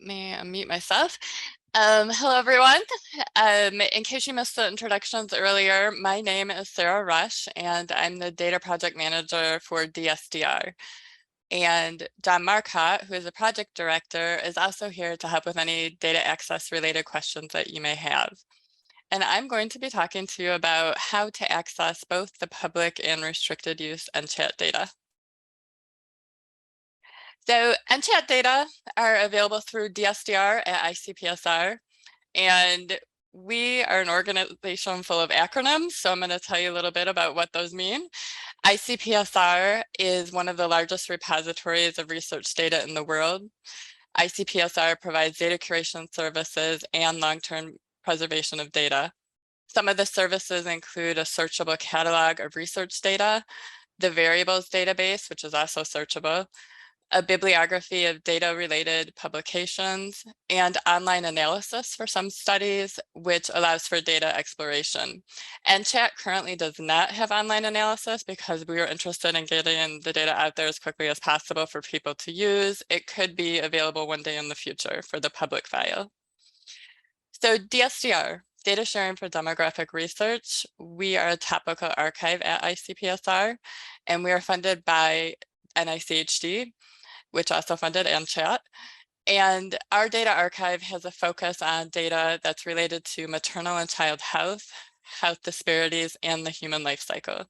me unmute myself. Hello, everyone. In case you missed the introductions earlier, my name is Sarah Rush, and I'm the Data Project Manager for DSDR. And John Marcotte, who is the Project Director, is also here to help with any data access related questions that you may have. And I'm going to be talking to you about how to access both the public and restricted use NCHAT data. So NCHAT data are available through DSDR at ICPSR, and we are an organization full of acronyms, so I'm going to tell you a little bit about what those mean. ICPSR is one of the largest repositories of research data in the world. ICPSR provides data curation services and long-term preservation of data. Some of the services include a searchable catalog of research data, the variables database, which is also searchable, a bibliography of data-related publications, and online analysis for some studies, which allows for data exploration. NCHAT currently does not have online analysis because we are interested in getting the data out there as quickly as possible for people to use. It could be available one day in the future for the public file. So DSDR, Data Sharing for Demographic Research, we are a topical archive at ICPSR, and we are funded by NICHD, which also funded NCHAT. And our data archive has a focus on data that's related to maternal and child health, health disparities, and the human life cycle.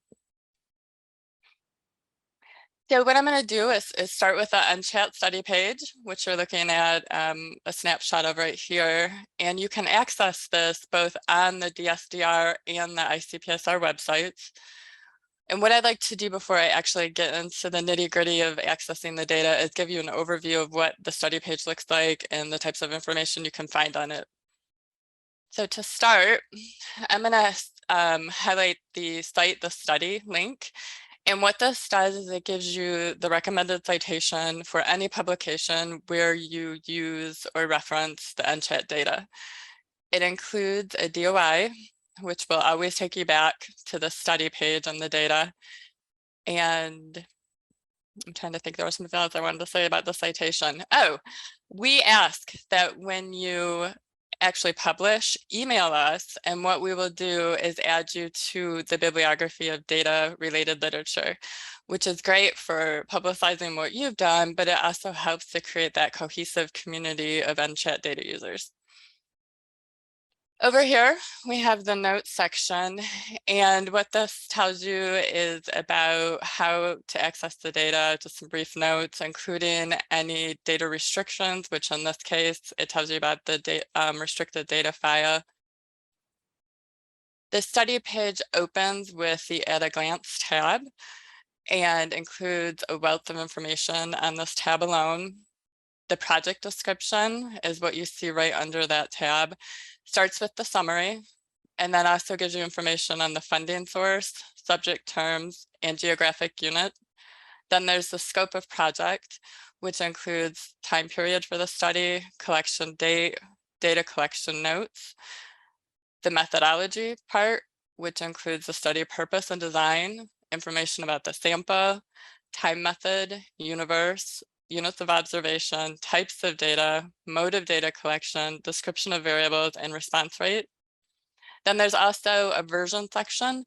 So what I'm going to do is start with the NCHAT study page, which you're looking at a snapshot of right here. And you can access this both on the DSDR and the ICPSR websites. And what I'd like to do before I actually get into the nitty-gritty of accessing the data is give you an overview of what the study page looks like and the types of information you can find on it. So to start, I'm going to highlight the Cite the Study link. And what this does is it gives you the recommended citation for any publication where you use or reference the NCHAT data. It includes a DOI, which will always take you back to the study page on the data. And I'm trying to think, there was something else I wanted to say about the citation. Oh, we ask that when you actually publish, email us, and what we will do is add you to the bibliography of data-related literature, which is great for publicizing what you've done, but it also helps to create that cohesive community of NCHAT data users. Over here, we have the notes section, and what this tells you is about how to access the data, just some brief notes, including any data restrictions, which in this case, it tells you about the restricted data file. The study page opens with the At a Glance tab and includes a wealth of information on this tab alone. The project description is what you see right under that tab. Starts with the summary, and then also gives you information on the funding source, subject terms, and geographic unit. Then there's the scope of project, which includes time period for the study, collection date, data collection notes. The methodology part, which includes the study purpose and design, information about the sample, time method, universe, units of observation, types of data, mode of data collection, description of variables, and response rate. Then there's also a version section,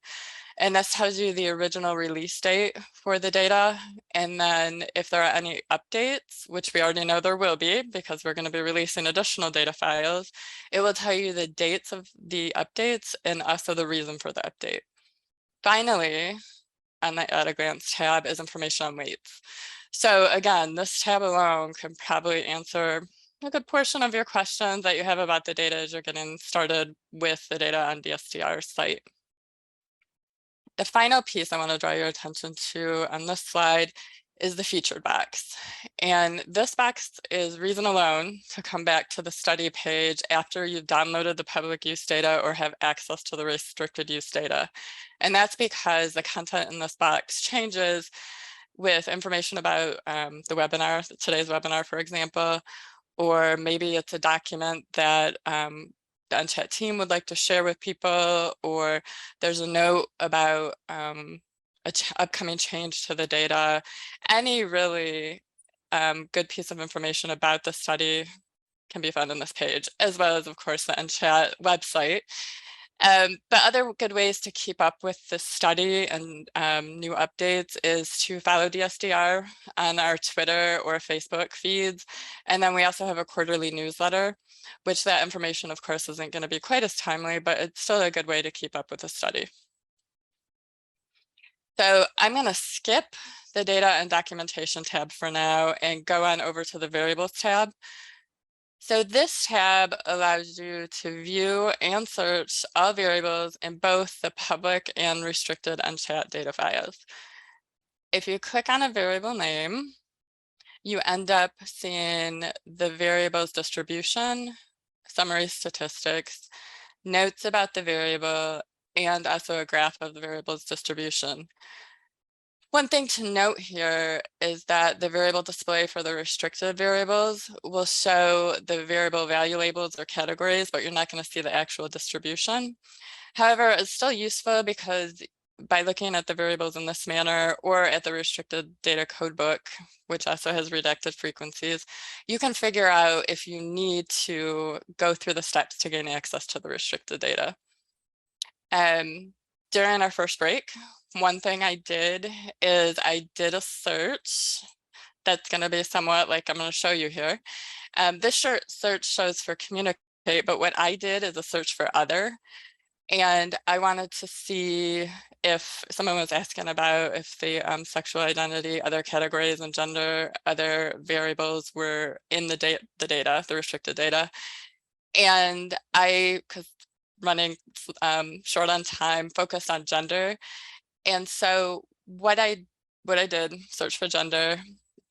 and this tells you the original release date for the data. And then if there are any updates, which we already know there will be because we're going to be releasing additional data files, it will tell you the dates of the updates and also the reason for the update. Finally, on the At a Glance tab is information on weights. So again, this tab alone can probably answer a good portion of your questions that you have about the data as you're getting started with the data on DSDR's site. The final piece I want to draw your attention to on this slide is the featured box. And this box is reason alone to come back to the study page after you've downloaded the public use data or have access to the restricted use data. And that's because the content in this box changes with information about the webinar, today's webinar, for example, or maybe it's a document that the NCHAT team would like to share with people, or there's a note about an upcoming change to the data. Any really good piece of information about the study can be found on this page, as well as, of course, the NCHAT website. But other good ways to keep up with the study and new updates is to follow DSDR on our Twitter or Facebook feeds. And then we also have a quarterly newsletter, which that information, of course, isn't going to be quite as timely, but it's still a good way to keep up with the study. So I'm going to skip the data and documentation tab for now and go on over to the variables tab. So this tab allows you to view and search all variables in both the public and restricted NCHAT data files. If you click on a variable name, you end up seeing the variable's distribution, summary statistics, notes about the variable, and also a graph of the variable's distribution. One thing to note here is that the variable display for the restricted variables will show the variable value labels or categories, but you're not going to see the actual distribution. However, it's still useful because by looking at the variables in this manner or at the restricted data codebook, which also has redacted frequencies, you can figure out if you need to go through the steps to gain access to the restricted data. During our first break, one thing I did is I did a search that's going to be somewhat like I'm going to show you here. This search shows for communicate, but what I did is a search for other. And I wanted to see if someone was asking about if the sexual identity, other categories and gender, other variables were in the data, the restricted data. And because running short on time, focused on gender. And so what I did, search for gender,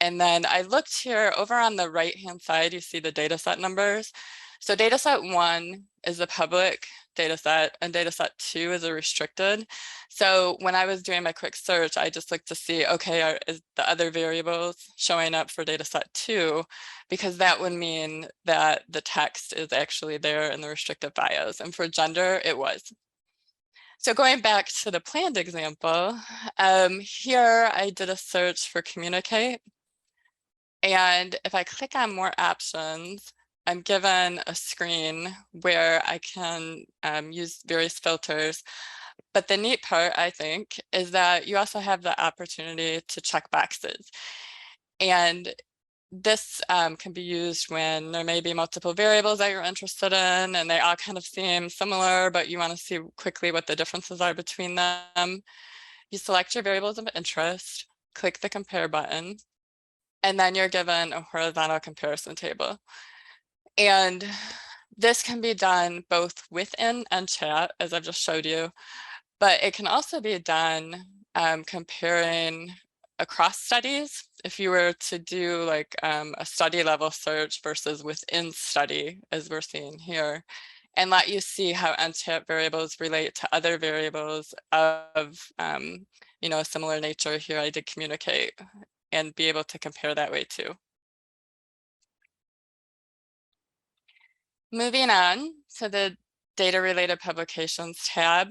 and then I looked here over on the right-hand side, you see the data set numbers. So data set 1 is the public data set and data set 2 is a restricted. So when I was doing my quick search, I just looked to see, okay, is the other variables showing up for data set 2? Because that would mean that the text is actually there in the restricted bios. And for gender, it was. So going back to the planned example, here I did a search for communicate. And if I click on more options, I'm given a screen where I can use various filters. But the neat part, I think, is that you also have the opportunity to check boxes. And this can be used when there may be multiple variables that you're interested in and they all kind of seem similar, but you want to see quickly what the differences are between them. You select your variables of interest, click the compare button, and then you're given a horizontal comparison table. And this can be done both within NCHAT, as I've just showed you, but it can also be done comparing across studies. If you were to do like a study level search versus within study, as we're seeing here, and let you see how NCHAT variables relate to other variables of a similar nature. Here I did communicate and be able to compare that way too. Moving on to the data related publications tab,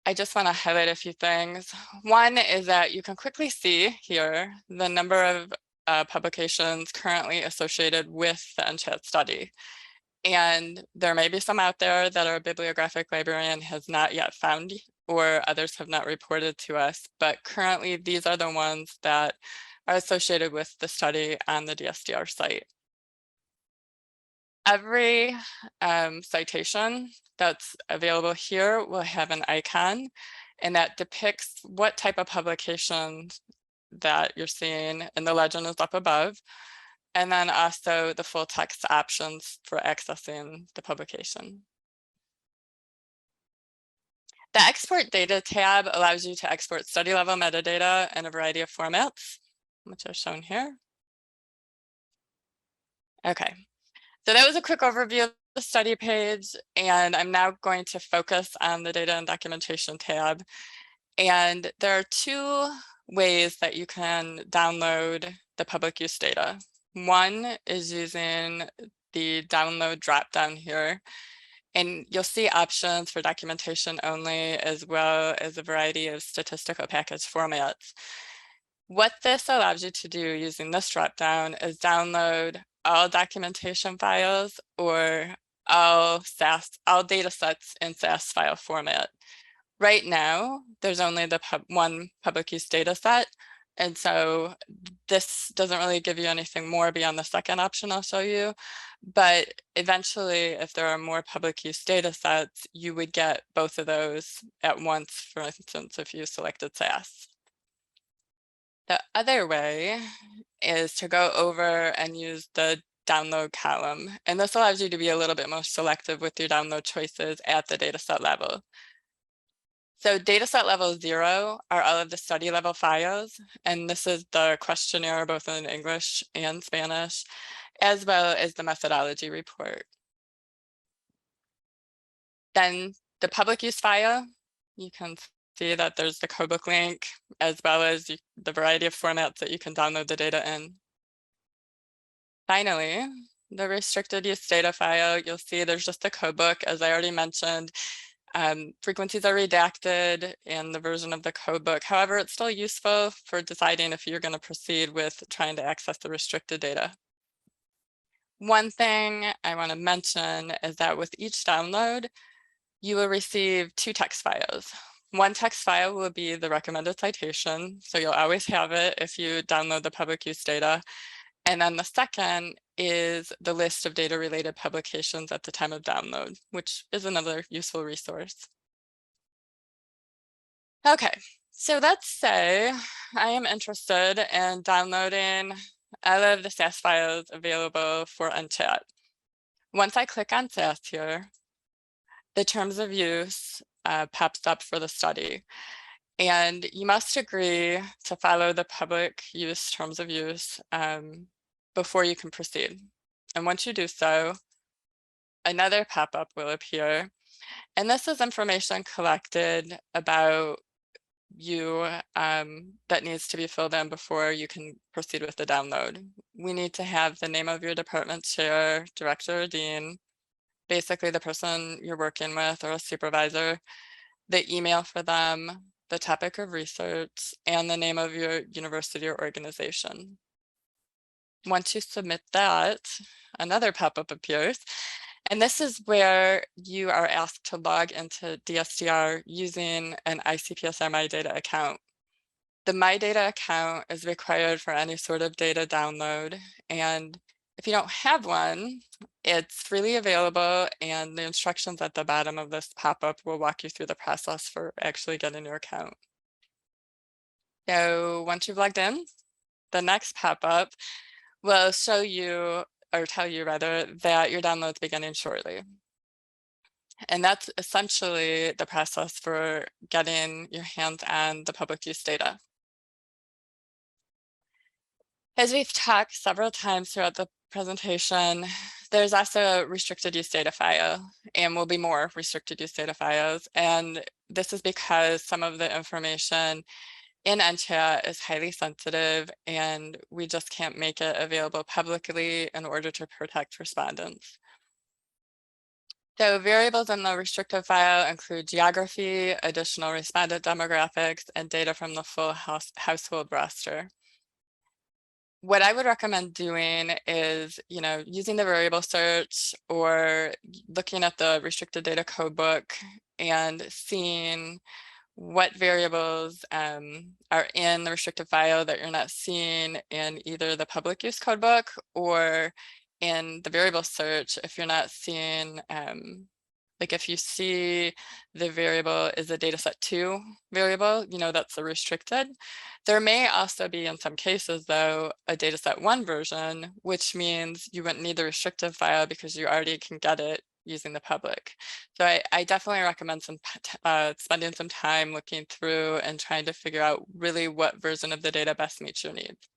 I just want to highlight a few things. One is that you can quickly see here the number of publications currently associated with the NCHAT study. And there may be some out there that our bibliographic librarian has not yet found or others have not reported to us, but currently these are the ones that are associated with the study on the DSDR site. Every citation that's available here will have an icon, and that depicts what type of publication that you're seeing, and the legend is up above, and then also the full text options for accessing the publication. The Export Data tab allows you to export study level metadata in a variety of formats, which are shown here. Okay. So that was a quick overview of the study page, and I'm now going to focus on the data and documentation tab. And there are two ways that you can download the public use data. One is using the download dropdown here, and you'll see options for documentation only, as well as a variety of statistical package formats. What this allows you to do using this dropdown is download all documentation files or all data sets in SAS file format. Right now, there's only the one public use data set. And so this doesn't really give you anything more beyond the second option I'll show you. But eventually, if there are more public use data sets, you would get both of those at once, for instance, if you selected SAS. The other way is to go over and use the download column. And this allows you to be a little bit more selective with your download choices at the dataset level. So dataset level 0 are all of the study level files, and this is the questionnaire both in English and Spanish, as well as the methodology report. Then the public use file, you can see that there's the codebook link, as well as the variety of formats that you can download the data in. Finally, the restricted use data file, you'll see there's just the codebook, as I already mentioned. Frequencies are redacted in the version of the codebook. However, it's still useful for deciding if you're going to proceed with trying to access the restricted data. One thing I want to mention is that with each download, you will receive 2 text files. One text file will be the recommended citation, so you'll always have it if you download the public use data. And then the second is the list of data-related publications at the time of download, which is another useful resource. Okay, so let's say I am interested in downloading all of the SAS files available for NCHAT. Once I click on SAS here, the terms of use pops up for the study. And you must agree to follow the public use terms of use before you can proceed. And once you do so, another pop-up will appear. And this is information collected about you that needs to be filled in before you can proceed with the download. We need to have the name of your department chair, director, or dean, basically the person you're working with or a supervisor, the email for them, the topic of research, and the name of your university or organization. Once you submit that, another pop-up appears, and this is where you are asked to log into DSDR using an ICPSR MyData account. The MyData account is required for any sort of data download, and if you don't have one, it's freely available, and the instructions at the bottom of this pop-up will walk you through the process for actually getting your account. So once you've logged in, the next pop-up will show you, or tell you rather, that your download's beginning shortly. And that's essentially the process for getting your hands on the public use data. As we've talked several times throughout the presentation, there's also a restricted use data file, and will be more restricted use data files. And this is because some of the information in NCHAT is highly sensitive, and we just can't make it available publicly in order to protect respondents. So variables in the restricted file include geography, additional respondent demographics, and data from the full household roster. What I would recommend doing is, using the variable search or looking at the restricted data codebook and seeing what variables are in the restricted file that you're not seeing in either the public use codebook or in the variable search. If you're not seeing, like if you see the variable is a dataset 2 variable, that's the restricted. There may also be, in some cases though, a dataset 1 version, which means you wouldn't need the restricted file because you already can get it using the public. So I definitely recommend spending some time looking through and trying to figure out really what version of the data best meets your needs.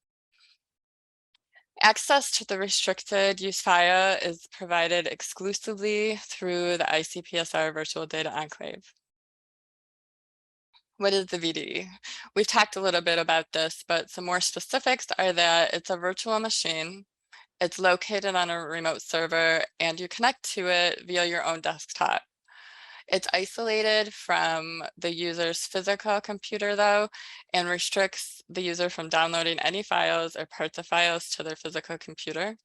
Access to the restricted use file is provided exclusively through the ICPSR Virtual Data Enclave. What is the VDE? We've talked a little bit about this, but some more specifics are that it's a virtual machine. It's located on a remote server, and you connect to it via your own desktop. It's isolated from the user's physical computer, though, and restricts the user from downloading any files or parts of files to their physical computer.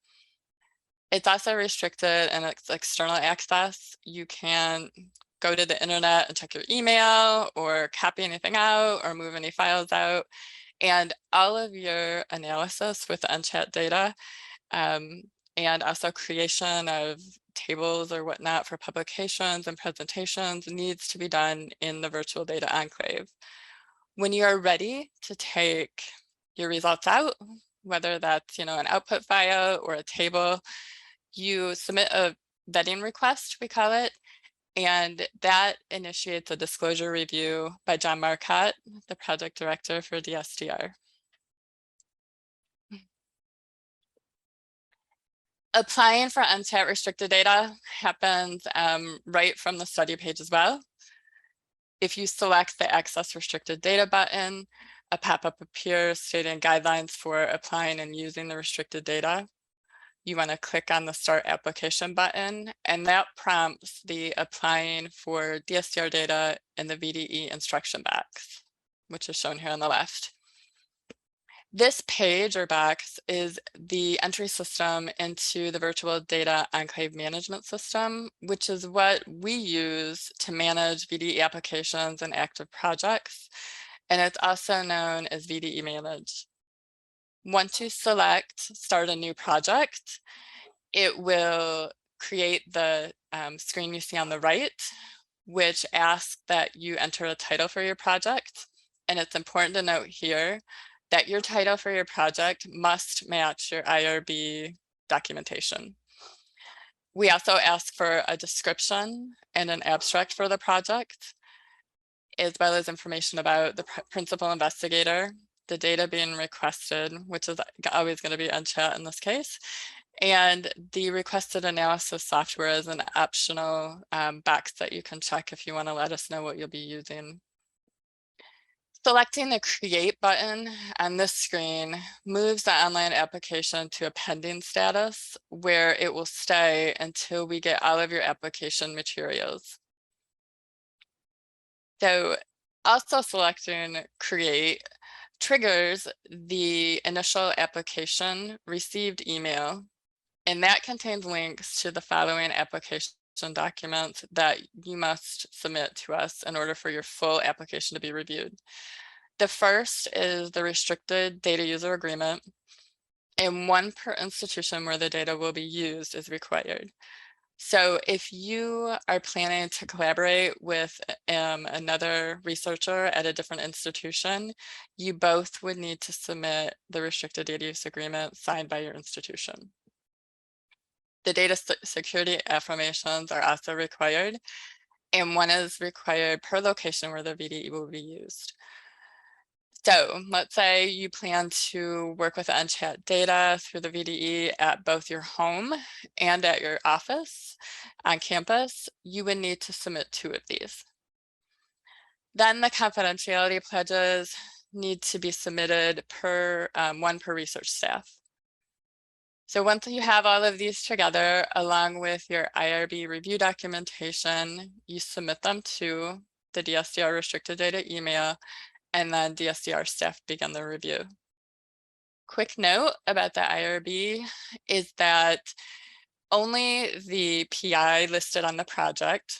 It's also restricted and it's external access. You can go to the internet and check your email or copy anything out or move any files out. And all of your analysis with the NCHAT data and also creation of tables or whatnot for publications and presentations needs to be done in the virtual data enclave. When you are ready to take your results out, whether that's an output file or a table, you submit a vetting request, we call it, and that initiates a disclosure review by John Marcotte, the project director for DSDR. Applying for NCHAT restricted data happens right from the study page as well. If you select the Access Restricted Data button, a pop-up appears stating guidelines for applying and using the restricted data. You want to click on the Start Application button, and that prompts the applying for DSDR data in the VDE instruction box, which is shown here on the left. This page or box is the entry system into the virtual data enclave management system, which is what we use to manage VDE applications and active projects. And it's also known as VDE Manage. Once you select Start a New Project, it will create the screen you see on the right, which asks that you enter a title for your project. And it's important to note here that your title for your project must match your IRB documentation. We also ask for a description and an abstract for the project, as well as information about the principal investigator, the data being requested, which is always going to be NCHAT in this case, and the requested analysis software is an optional box that you can check if you want to let us know what you'll be using. Selecting the Create button on this screen moves the online application to a pending status where it will stay until we get all of your application materials. So also selecting Create triggers the initial application received email, and that contains links to the following application documents that you must submit to us in order for your full application to be reviewed. The first is the restricted data user agreement, and one per institution where the data will be used is required. So if you are planning to collaborate with another researcher at a different institution, you both would need to submit the restricted data use agreement signed by your institution. The data security affirmations are also required, and one is required per location where the VDE will be used. So let's say you plan to work with NCHAT data through the VDE at both your home and at your office on campus, you would need to submit 2 of these. Then the confidentiality pledges need to be submitted per one per research staff. So once you have all of these together, along with your IRB review documentation, you submit them to the DSDR restricted data email, and then DSDR staff begin the review. Quick note about the IRB is that only the PI listed on the project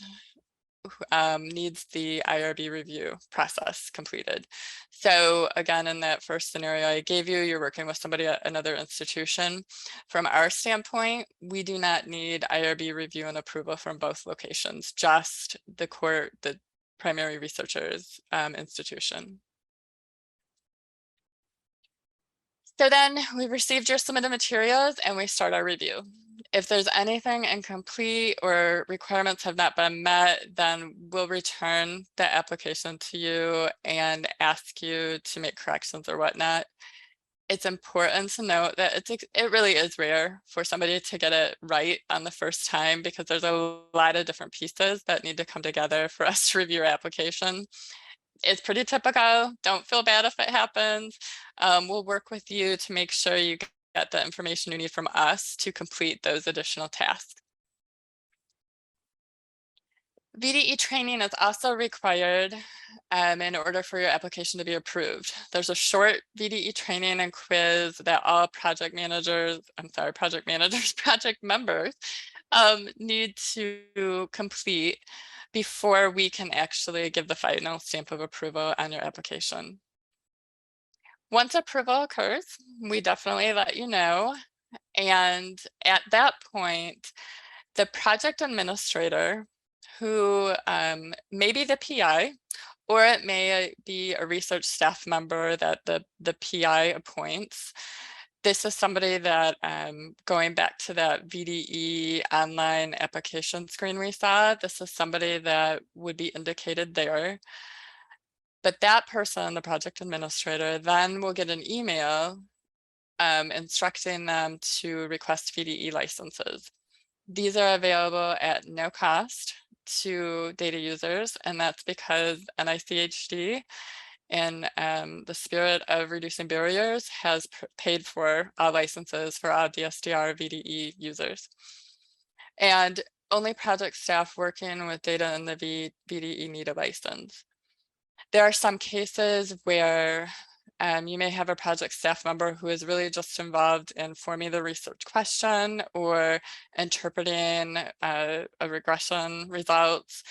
needs the IRB review process completed. So again, in that first scenario I gave you, you're working with somebody at another institution. From our standpoint, we do not need IRB review and approval from both locations, just the primary researcher's institution. So then we received your submitted materials and we start our review. If there's anything incomplete or requirements have not been met, then we'll return the application to you and ask you to make corrections or whatnot. It's important to note that it really is rare for somebody to get it right on the first time, because there's a lot of different pieces that need to come together for us to review your application. It's pretty typical. Don't feel bad if it happens. We'll work with you to make sure you get the information you need from us to complete those additional tasks. VDE training is also required in order for your application to be approved. There's a short VDE training and quiz that all project members need to complete before we can actually give the final stamp of approval on your application. Once approval occurs, we definitely let you know. And at that point, the project administrator, who may be the PI, or it may be a research staff member that the PI appoints. This is somebody that, going back to that VDE online application screen we saw, this is somebody that would be indicated there. But that person, the project administrator, then will get an email instructing them to request VDE licenses. These are available at no cost to data users, and that's because NCHAT, in the spirit of reducing barriers, has paid for all licenses for all DSDR VDE users. And only project staff working with data in the VDE need a license. There are some cases where you may have a project staff member who is really just involved in forming the research question or interpreting a regression results,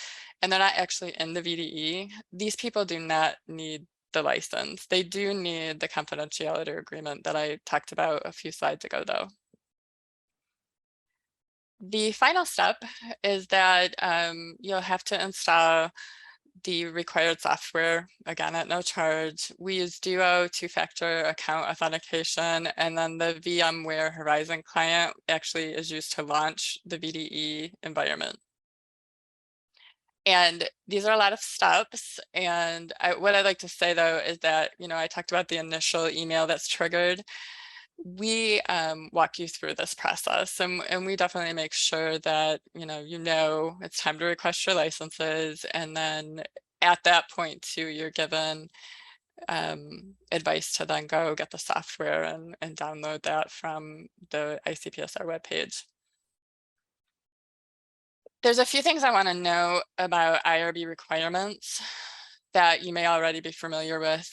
and they're not actually in the VDE. These people do not need the license. They do need the confidentiality agreement that I talked about a few slides ago, though. The final step is that you'll have to install the required software, again, at no charge. We use Duo, two-factor account authentication, and then the VMware Horizon client actually is used to launch the VDE environment. And these are a lot of steps. And what I'd like to say, though, is that, I talked about the initial email that's triggered. We walk you through this process, and we definitely make sure that it's time to request your licenses, and then at that point too, you're given advice to then go get the software and download that from the ICPSR webpage. There's a few things I want to know about IRB requirements that you may already be familiar with.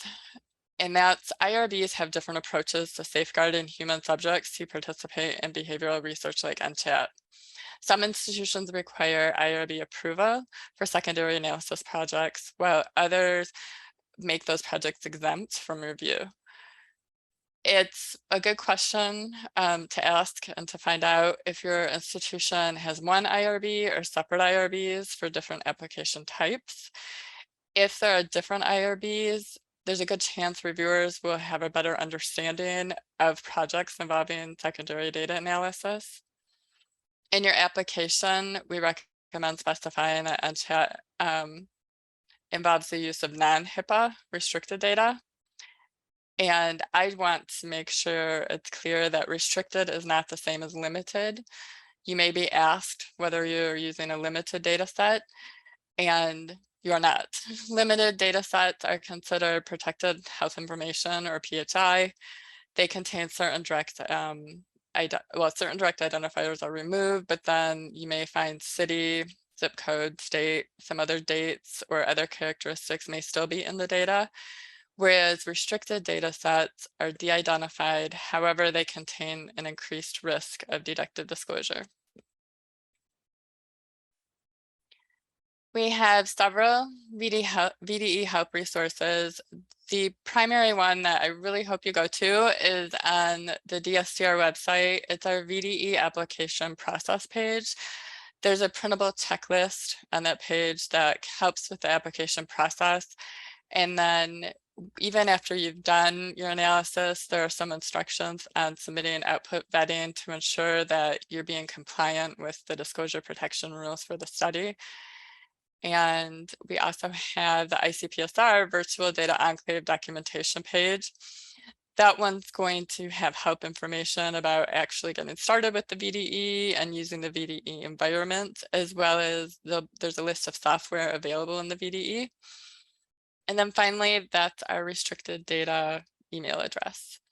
And that's IRBs have different approaches to safeguarding human subjects who participate in behavioral research like NCHAT. Some institutions require IRB approval for secondary analysis projects, while others make those projects exempt from review. It's a good question to ask and to find out if your institution has one IRB or separate IRBs for different application types. If there are different IRBs, there's a good chance reviewers will have a better understanding of projects involving secondary data analysis. In your application, we recommend specifying that NCHAT involves the use of non-HIPAA restricted data. And I want to make sure it's clear that restricted is not the same as limited. You may be asked whether you're using a limited data set, and you're not. Limited data sets are considered protected health information, or PHI. They contain certain direct certain direct identifiers are removed, but then you may find city, zip code, state, some other dates, or other characteristics may still be in the data. Whereas restricted data sets are de-identified, however, they contain an increased risk of deductive disclosure. We have several VDE Help Resources. The primary one that I really hope you go to is on the DSDR website. It's our VDE application process page. There's a printable checklist on that page that helps with the application process. And then even after you've done your analysis, there are some instructions on submitting output vetting to ensure that you're being compliant with the disclosure protection rules for the study. And we also have the ICPSR Virtual Data Enclave documentation page. That one's going to have help information about actually getting started with the VDE and using the VDE environment, as well as there's a list of software available in the VDE. And then finally, that's our restricted data email address.